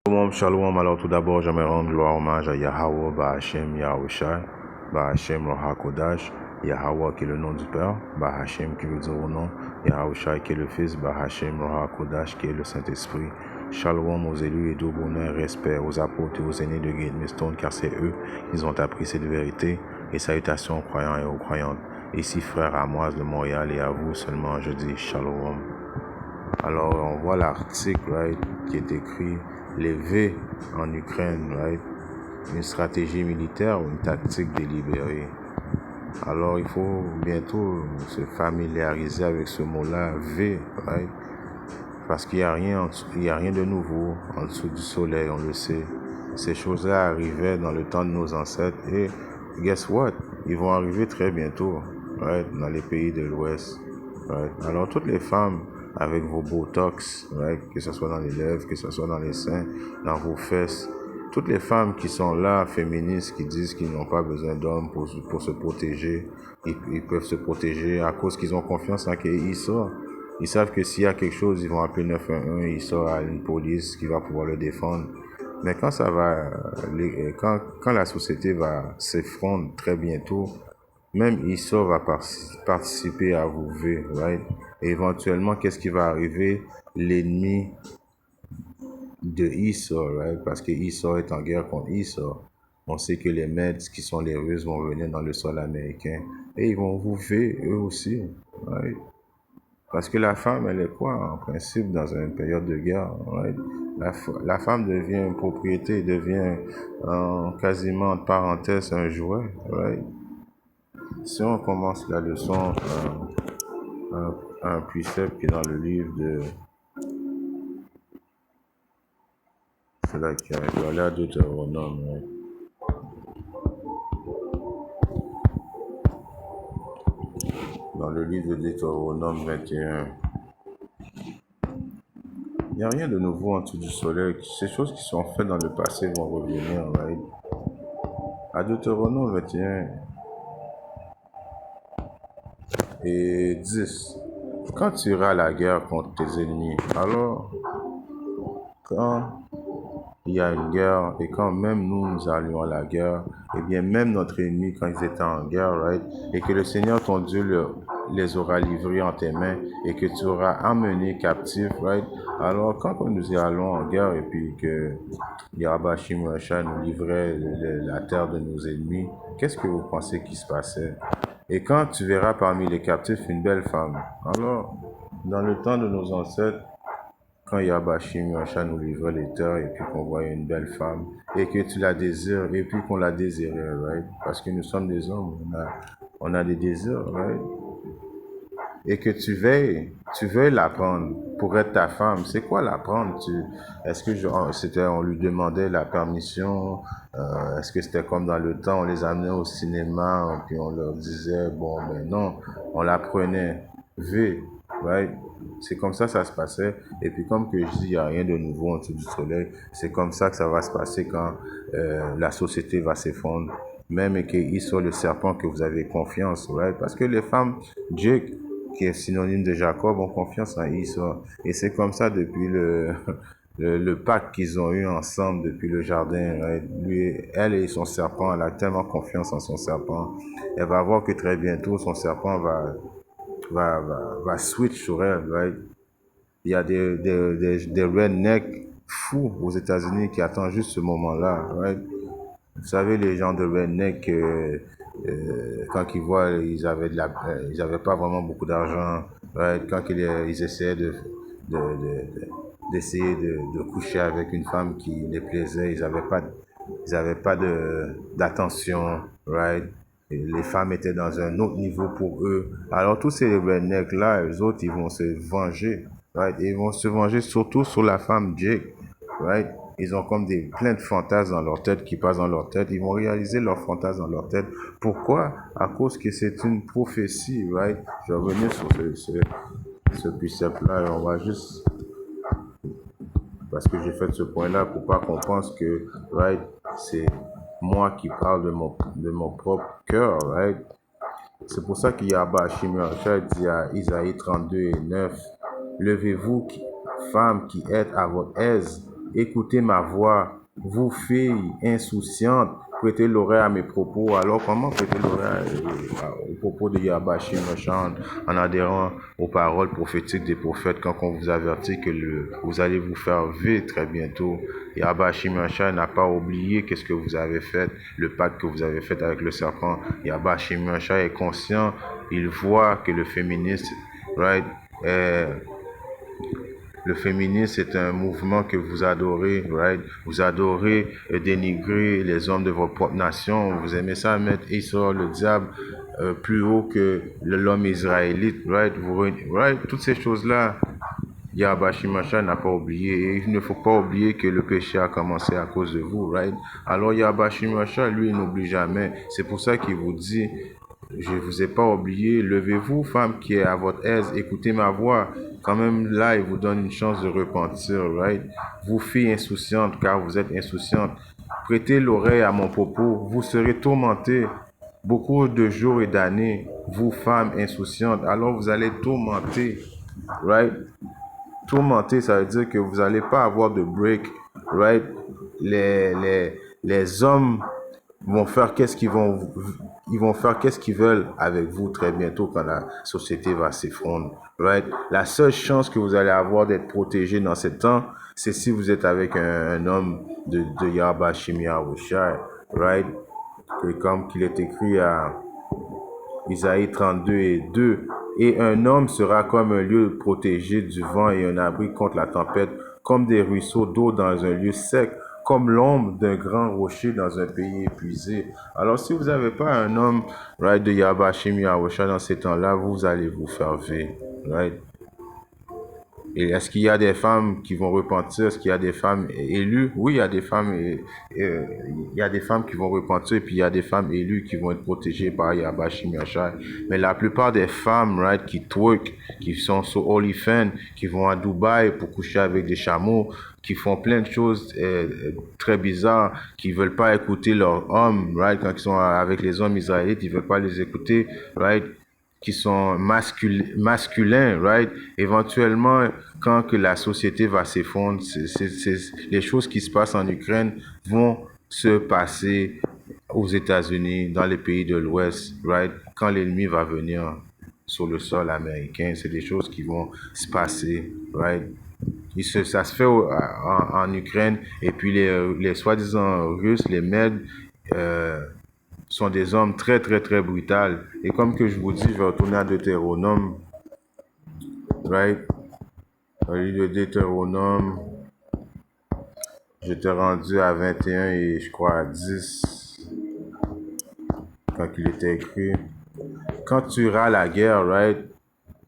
Shalom, shalom. Alors tout d'abord, j'aimerais rendre gloire hommage à Yahweh, Bahashem, Yahushai, Bahashem, Rohakodash, Yahweh qui est le nom du Père, Bahashem qui veut dire au nom, Yahushai qui est le Fils, Bahashem, Rohakodash qui est le Saint-Esprit. Shalom aux élus et doux bonheur, respect aux apôtres et aux aînés de Guédmestone, car c'est eux qui ont appris cette vérité. Et salutations aux croyants et aux croyantes. Ici, frère Amoise de Montréal, et à vous seulement, je dis Shalom. Alors, on voit l'article, right, qui est écrit les V en Ukraine, right, une stratégie militaire ou une tactique délibérée. Alors, il faut bientôt se familiariser avec ce mot-là, V, right, parce qu'il n'y a rien de nouveau en dessous du soleil, on le sait. Ces choses-là arrivaient dans le temps de nos ancêtres et guess what? Ils vont arriver très bientôt, right, dans les pays de l'Ouest. Right. Alors, toutes les femmes avec vos botox, right, que ce soit dans les lèvres, que ce soit dans les seins, dans vos fesses, toutes les femmes qui sont là, féministes, qui disent qu'ils n'ont pas besoin d'hommes pour se protéger, ils peuvent se protéger à cause qu'ils ont confiance en qu'ils sortent. Ils savent que s'il y a quelque chose, ils vont appeler 911, ils sortent à une police qui va pouvoir le défendre. Mais quand ça va, quand la société va s'effondrer très bientôt, même Issa va participer à vous V, right? Et éventuellement, qu'est-ce qui va arriver? L'ennemi de Issa, right? Parce que Issa est en guerre contre Issa. On sait que les Meds, qui sont les Russes, vont venir dans le sol américain et ils vont vous V eux aussi, right? Parce que la femme, elle est quoi, en principe, dans une période de guerre, right? La femme devient une propriété, devient quasiment, entre parenthèses, un jouet, right? Si on commence la leçon, un précepte qui est dans le livre de... C'est là qu'il y a l'air Deutéronome, right? Dans le livre de Deutéronome 21. Il n'y a rien de nouveau en dessous du soleil. Ces choses qui sont faites dans le passé vont revenir, right? À Deutéronome 21 et 10. Quand tu iras à la guerre contre tes ennemis, alors, quand il y a une guerre, et quand même nous allions à la guerre, et bien même notre ennemi, quand ils étaient en guerre, right, et que le Seigneur ton Dieu les aura livrés en tes mains, et que tu auras amené captifs, right, alors quand nous y allons en guerre, et puis que Yahbashim Rasha nous livrait la terre de nos ennemis, qu'est-ce que vous pensez qui se passait? Et quand tu verras parmi les captifs une belle femme, alors, dans le temps de nos ancêtres, quand Yahbashim Rasha nous livrait les terres et puis qu'on voyait une belle femme et que tu la désires et puis qu'on la désirait, right? Parce que nous sommes des hommes, on a des désirs, right? Et que tu veuilles la prendre pour être ta femme. C'est quoi la prendre? Est-ce que on lui demandait la permission? Est-ce que c'était comme dans le temps, on les amenait au cinéma puis on leur disait, bon, mais non, on la prenait. Right? C'est comme ça se passait. Et puis comme que je dis, il n'y a rien de nouveau en dessous du soleil. C'est comme ça que ça va se passer quand la société va s'effondrer. Même qu'il soit le serpent que vous avez confiance, right? Parce que les femmes, Jake, qui est synonyme de Jacob, ont confiance en Issa. Et c'est comme ça depuis le pacte qu'ils ont eu ensemble depuis le jardin. Right? Elle et son serpent, elle a tellement confiance en son serpent. Elle va voir que très bientôt, son serpent va switch sur elle, right? Il y a des rednecks fous aux États-Unis qui attendent juste ce moment-là, right? Vous savez, les gens de redneck, quand ils voient, ils avaient pas vraiment beaucoup d'argent, right? Quand ils essayaient d'essayer de coucher avec une femme qui les plaisait, ils avaient pas d'attention, right? Et les femmes étaient dans un autre niveau pour eux. Alors tous ces rednecks-là, eux autres, ils vont se venger, right? Et ils vont se venger surtout sur la femme Jake, right? Ils ont comme plein de fantasmes dans leur tête qui passent dans leur tête. Ils vont réaliser leurs fantasmes dans leur tête. Pourquoi? À cause que c'est une prophétie, right? Je vais revenir sur ce précepte-là et on va juste... Parce que j'ai fait ce point-là pour pas qu'on pense que, right, c'est moi qui parle de mon propre cœur, right? C'est pour ça qu'il y a Bachim dit à Isaïe 32 et 9, levez-vous, femmes qui êtes à votre aise, écoutez ma voix. Vous, filles insouciantes, prêtez l'oreille à mes propos. Alors, comment prêter l'oreille aux propos de Yahweh Shimon en adhérant aux paroles prophétiques des prophètes quand on vous avertit que vous allez vous faire vite très bientôt? Yahweh Shimon n'a pas oublié qu'est-ce que vous avez fait, le pacte que vous avez fait avec le serpent. Yahweh Shimon est conscient, il voit que le féministe, right, le féminisme est un mouvement que vous adorez, right? Vous adorez dénigrer les hommes de votre propre nation. Vous aimez ça mettre Esau, le diable, plus haut que l'homme israélite, right? Right? Toutes ces choses-là, Yahweh Shimon n'a pas oublié. Et il ne faut pas oublier que le péché a commencé à cause de vous, right? Alors Yahweh Shimon, lui, il n'oublie jamais. C'est pour ça qu'il vous dit, je ne vous ai pas oublié. Levez-vous, femme qui est à votre aise. Écoutez ma voix. Quand même, là, il vous donne une chance de repentir, right? Vous, filles insouciantes, car vous êtes insouciantes, prêtez l'oreille à mon propos. Vous serez tourmentées beaucoup de jours et d'années. Vous, femmes insouciantes, alors vous allez tourmenter, right? Tourmenter, ça veut dire que vous n'allez pas avoir de break, right? Les hommes vont faire ils vont faire qu'est-ce qu'ils veulent avec vous très bientôt quand la société va s'effondrer, right? La seule chance que vous allez avoir d'être protégé dans ce temps, c'est si vous êtes avec un homme de Yahweh Shimia Yahushua, right? Et comme qu'il est écrit à Isaïe 32 et 2, et un homme sera comme un lieu protégé du vent et un abri contre la tempête, comme des ruisseaux d'eau dans un lieu sec, comme l'ombre d'un grand rocher dans un pays épuisé. Alors si vous n'avez pas un homme, right, de Yahweh Shimia Yahushua dans ces temps-là, vous allez vous faire vivre, right? Et est-ce qu'il y a des femmes qui vont repentir? Est-ce qu'il y a des femmes élues? Oui, il y a des femmes, il y a des femmes qui vont repentir, et puis il y a des femmes élues qui vont être protégées par Yahweh Shimashai. Mais la plupart des femmes, right, qui twerk, qui sont sur OnlyFans, qui vont à Dubaï pour coucher avec des chameaux, qui font plein de choses très bizarres, qui veulent pas écouter leurs hommes, right, quand ils sont avec les hommes israélites, ils veulent pas les écouter, right, qui sont masculins, right? Éventuellement, quand que la société va s'effondrer, les choses qui se passent en Ukraine vont se passer aux États-Unis, dans les pays de l'Ouest, right? Quand l'ennemi va venir sur le sol américain, c'est des choses qui vont se passer, right? Ça se fait en Ukraine, et puis les soi-disant Russes, les Mèdes, sont des hommes très, très, très brutals. Et comme que je vous dis, je vais retourner à Deutéronome, right? Au lieu de Deutéronome, j'étais rendu à 21 et je crois à 10, quand il était écrit. Quand tu iras à la guerre, right,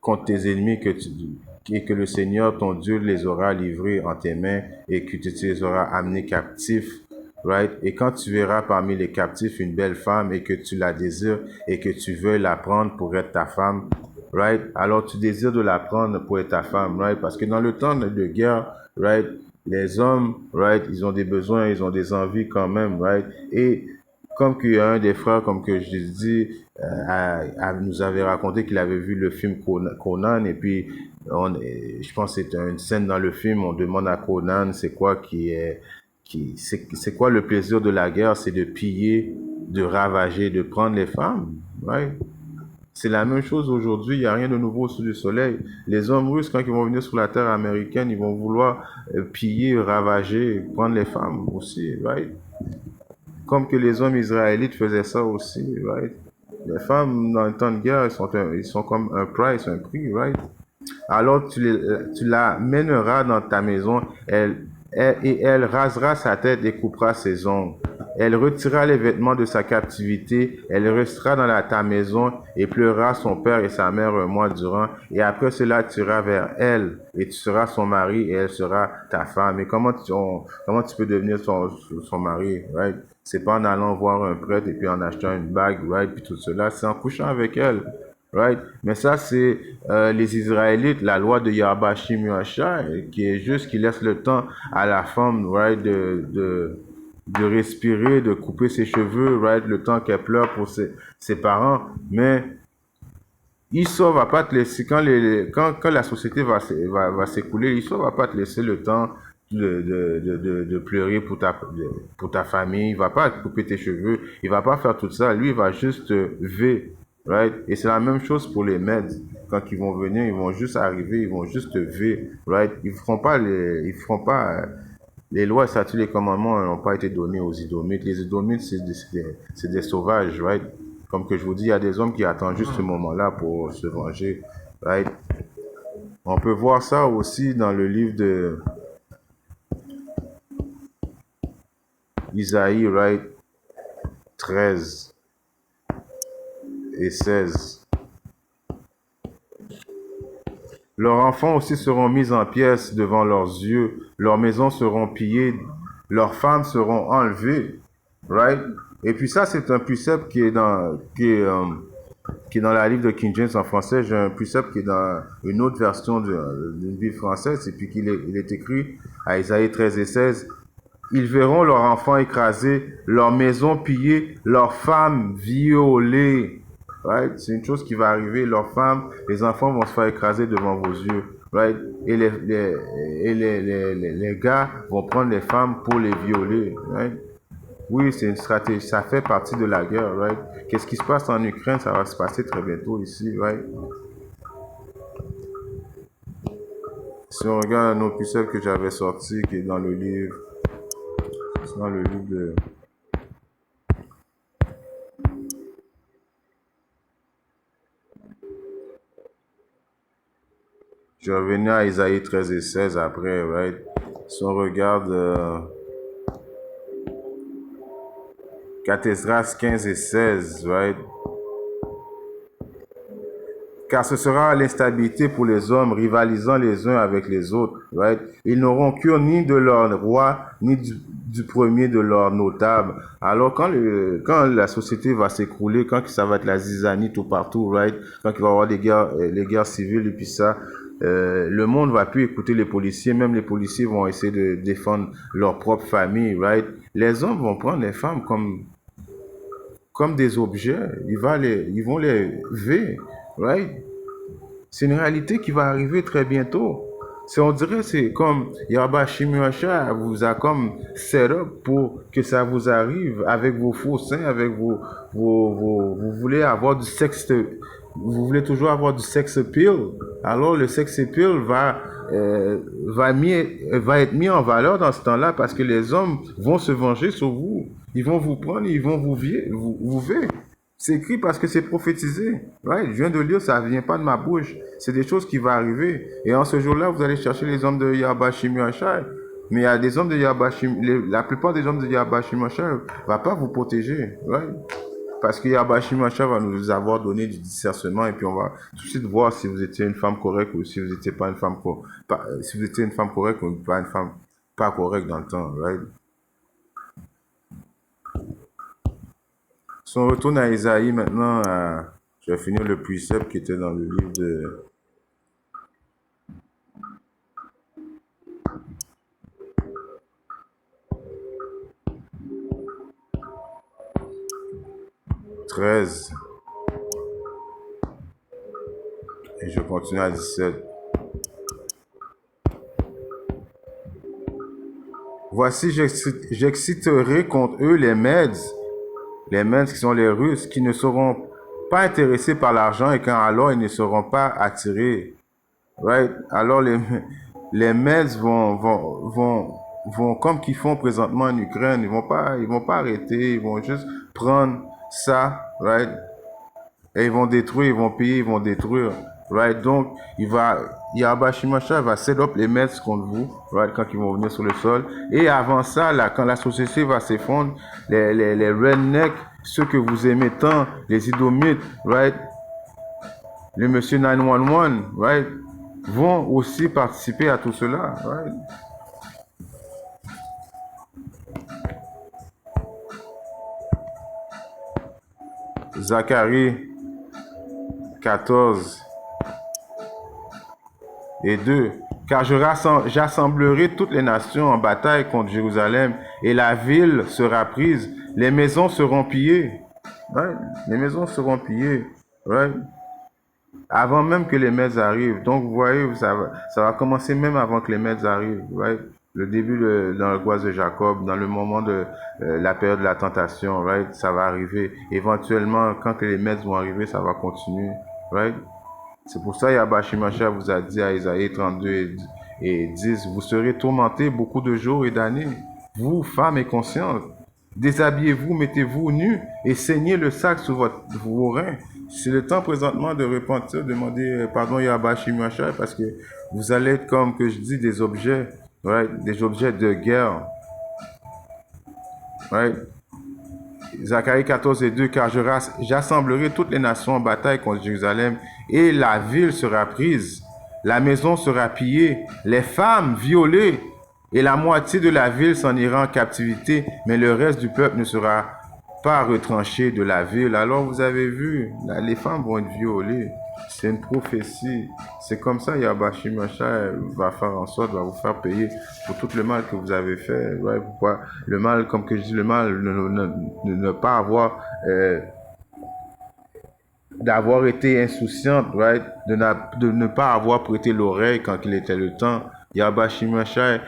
contre tes ennemis et que le Seigneur, ton Dieu, les aura livrés en tes mains et que tu les auras amenés captifs, right? Et quand tu verras parmi les captifs une belle femme et que tu la désires et que tu veux la prendre pour être ta femme, right? Alors tu désires de la prendre pour être ta femme, right? Parce que dans le temps de guerre, right, les hommes, right, ils ont des besoins, ils ont des envies quand même, right? Et comme qu'il y a un des frères, comme que je dis, nous avait raconté qu'il avait vu le film Conan, et puis je pense que c'est une scène dans le film, on demande à Conan c'est quoi c'est quoi le plaisir de la guerre, c'est de piller, de ravager, de prendre les femmes, right? C'est la même chose aujourd'hui, il n'y a rien de nouveau sous le soleil. Les hommes russes, quand ils vont venir sur la terre américaine, ils vont vouloir piller, ravager, prendre les femmes aussi, right? Comme que les hommes israélites faisaient ça aussi, right? Les femmes, dans le temps de guerre, ils sont comme un price, un prix, right? Alors tu la mèneras dans ta maison, et elle rasera sa tête et coupera ses ongles. Elle retirera les vêtements de sa captivité, elle restera dans ta maison et pleurera son père et sa mère un mois durant, et après cela tu iras vers elle, et tu seras son mari, et elle sera ta femme. Et comment tu peux devenir son mari, right? C'est pas en allant voir un prêtre et puis en achetant une bague, right? Puis tout cela, c'est en couchant avec elle. Right? Mais ça, c'est les Israélites, la loi de Yahweh Shimyasha, qui est juste qui laisse le temps à la femme, right, de respirer, de couper ses cheveux, right, le temps qu'elle pleure pour ses parents. Mais Esau va pas te laisser, quand la société va s'écouler, Esau va pas te laisser le temps de pleurer pour ta famille, il va pas couper tes cheveux, il va pas faire tout ça, lui il va juste V, right? Et c'est la même chose pour les Meds. Quand ils vont venir, ils vont juste arriver, ils vont juste V, right? Ils feront pas les lois, statuts, les commandements n'ont pas été donnés aux Idomites. Les Idomites, c'est des sauvages, right? Comme que je vous dis, il y a des hommes qui attendent juste ce moment-là pour se venger, right? On peut voir ça aussi dans le livre de Isaïe, right? 13 et 16. Leurs enfants aussi seront mis en pièces devant leurs yeux, leurs maisons seront pillées, leurs femmes seront enlevées, right? Et puis ça, c'est un précepte qui est dans la livre de King James en français. J'ai un précepte qui est dans une autre version d'une Bible française, et puis il est écrit à Isaïe 13 et 16. Ils verront leurs enfants écrasés, leurs maisons pillées, leurs femmes violées. Right? C'est une chose qui va arriver. Leurs femmes, les enfants vont se faire écraser devant vos yeux. Right? Et les gars vont prendre les femmes pour les violer. Right? Oui, c'est une stratégie. Ça fait partie de la guerre. Right? Qu'est-ce qui se passe en Ukraine? Ça va se passer très bientôt ici. Right? Si on regarde un autre pucelle que j'avais sorti, qui est dans le livre, dans le livre de... Je revenais à Isaïe 13 et 16 après, right? Si on regarde 4 Esdras 15 et 16, right? Car ce sera l'instabilité pour les hommes, rivalisant les uns avec les autres, right? Ils n'auront cure ni de leur roi, ni du premier de leurs notables. Alors quand la société va s'écrouler, quand ça va être la zizanie tout partout, right? Quand il va y avoir les guerres civiles et puis ça, le monde va plus écouter les policiers, même les policiers vont essayer de défendre leur propre famille, right? Les hommes vont prendre les femmes comme des objets, ils vont les ver, right? C'est une réalité qui va arriver très bientôt. On dirait c'est comme Yahba Shimyasha vous a comme set up pour que ça vous arrive avec vos faux seins, avec vous voulez avoir du sexe, vous voulez toujours avoir du sex appeal. Alors le sex appeal va être mis en valeur dans ce temps-là parce que les hommes vont se venger sur vous. Ils vont vous prendre, ils vont vous ver. C'est écrit parce que c'est prophétisé. Right? Je viens de lire, ça ne vient pas de ma bouche. C'est des choses qui vont arriver. Et en ce jour-là, vous allez chercher les hommes de Yahba Shimyashai. Mais il y a des hommes de Yahba Shimyashai. La plupart des hommes de Yahba Shimyashai ne vont pas vous protéger. Right? Parce que Yahba Shimyashai va nous avoir donné du discernement et puis on va tout de suite voir si vous étiez une femme correcte ou si vous n'étiez pas une femme si vous étiez une femme correcte ou pas une femme pas correcte dans le temps. Right? Si on retourne à Isaïe maintenant, je vais finir le précepte qui était dans le livre de 13 et je continue à 17. Voici, j'exciterai contre eux les Mèdes qui sont les Russes, qui ne seront pas intéressés par l'argent et quand alors ils ne seront pas attirés. Right? Alors les Mèdes vont comme qu'ils font présentement en Ukraine, ils vont pas arrêter, ils vont juste prendre ça, right? Et ils vont détruire, ils vont piller, ils vont détruire. Right? Donc, Yahba Shimyasha va set up les Mèdes contre vous, right? Quand ils vont venir sur le sol. Et avant ça, là, quand la société va s'effondrer, les rednecks, ceux que vous aimez tant, les Idomites, right? Le monsieur 911, right? Vont aussi participer à tout cela, right? Zacharie 14 et 2. Car j'assemblerai toutes les nations en bataille contre Jérusalem, et la ville sera prise, les maisons seront pillées. Right? Les maisons seront pillées. Right? Avant même que les Mèdes arrivent. Donc, vous voyez, ça va commencer même avant que les Mèdes arrivent. Right? Le début dans l'angoisse de Jacob, dans le moment de la période de la tentation, right? Ça va arriver. Éventuellement, quand les maîtres vont arriver, ça va continuer, right? C'est pour ça Yahba Shimashia vous a dit à Isaïe 32 et 10, vous serez tourmentés beaucoup de jours et d'années, vous, femmes et conscientes. Déshabillez-vous, mettez-vous nus et saignez le sac sous vos reins. C'est le temps présentement de repentir, demander pardon Yahba Shimashia parce que vous allez être comme que je dis des objets, right? Des objets de guerre. Right? Zacharie 14 et 2, car j'assemblerai toutes les nations en bataille contre Jérusalem, et la ville sera prise, la maison sera pillée, les femmes violées, et la moitié de la ville s'en ira en captivité, mais le reste du peuple ne sera pas retranché de la ville. Alors vous avez vu, les femmes vont être violées. C'est une prophétie. C'est comme ça, Yahba Shimashia va faire en sorte, va vous faire payer pour tout le mal que vous avez fait. Ouais, pourquoi le mal, comme que je dis, le mal, ne pas avoir, d'avoir été insouciante, right? De ne pas avoir prêté l'oreille quand il était le temps. Yahba Shimashia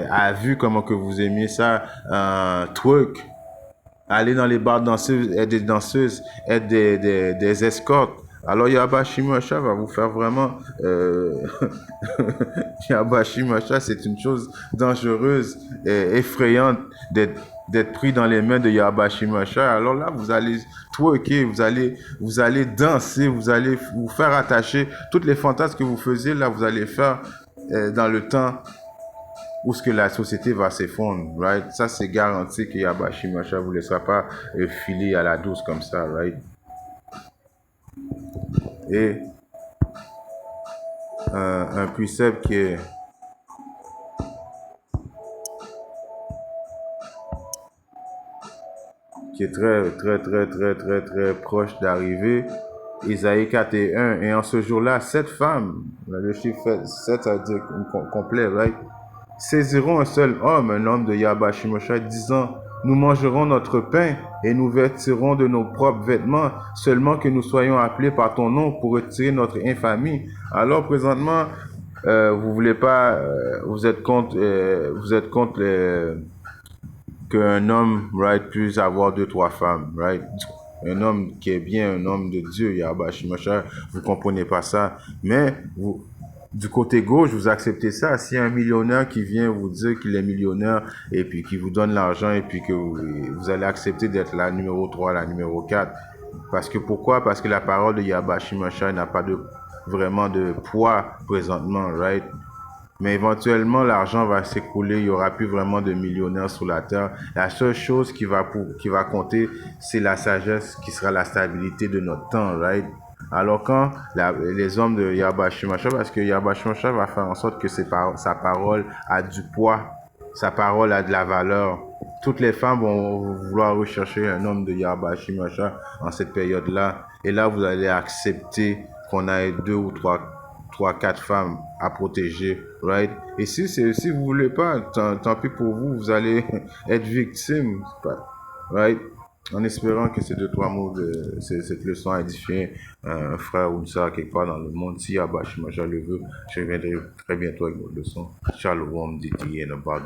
a vu comment que vous aimiez ça, twerk, aller dans les bars danseuses, être des danseuses, être des escortes. Alors Yahba Shimashia va vous faire vraiment... Yahba Shimashia, c'est une chose dangereuse et effrayante d'être pris dans les mains de Yahba Shimashia. Alors là, vous allez twerker, vous allez danser, vous allez vous faire attacher. Toutes les fantasmes que vous faisiez, là, vous allez faire dans le temps où ce que la société va s'effondrer, right? Ça, c'est garanti que Yahba Shimashia vous laissera pas filer à la douce comme ça, right? Et un précepte qui est très, très, très, très, très, très proche d'arriver. Isaïe 4 et 1. Et en ce jour-là, 7 femmes, le chiffre 7, ça veut dire complet, right? Saisiront un seul homme, un homme de Yahba Shimashia, disant, nous mangerons notre pain et nous vêtirons de nos propres vêtements, seulement que nous soyons appelés par ton nom pour retirer notre infamie. Alors présentement, vous voulez pas, vous êtes contre qu'un homme, right, puisse avoir 2, 3 femmes, right? Un homme qui est bien, un homme de Dieu, Yahba Shimashia, vous comprenez pas ça. Mais vous, du côté gauche, vous acceptez ça. S'il y a un millionnaire qui vient vous dire qu'il est millionnaire et puis qui vous donne l'argent et puis que vous allez accepter d'être la numéro 3, la numéro 4. Parce que pourquoi? Parce que la parole de Yahba Shimashia n'a pas vraiment de poids présentement, right? Mais éventuellement, l'argent va s'écouler, il n'y aura plus vraiment de millionnaires sur la terre. La seule chose qui va compter, c'est la sagesse qui sera la stabilité de notre temps, right? Alors quand les hommes de Yahba Shimashia, parce que Yahba Shimashia va faire en sorte que sa parole a du poids, sa parole a de la valeur. Toutes les femmes vont vouloir rechercher un homme de Yahba Shimashia en cette période-là. Et là, vous allez accepter qu'on ait 2 ou 3, 4 femmes à protéger, right? Et si vous voulez pas, tant pis pour vous, vous allez être victime, right? En espérant que ces 2, 3 mots, cette leçon a édifié un frère ou une soeur quelque part dans le monde. Si Yahba Shimashia le veut, je reviendrai très bientôt avec votre leçon. Shalom, Diti, et Nabad.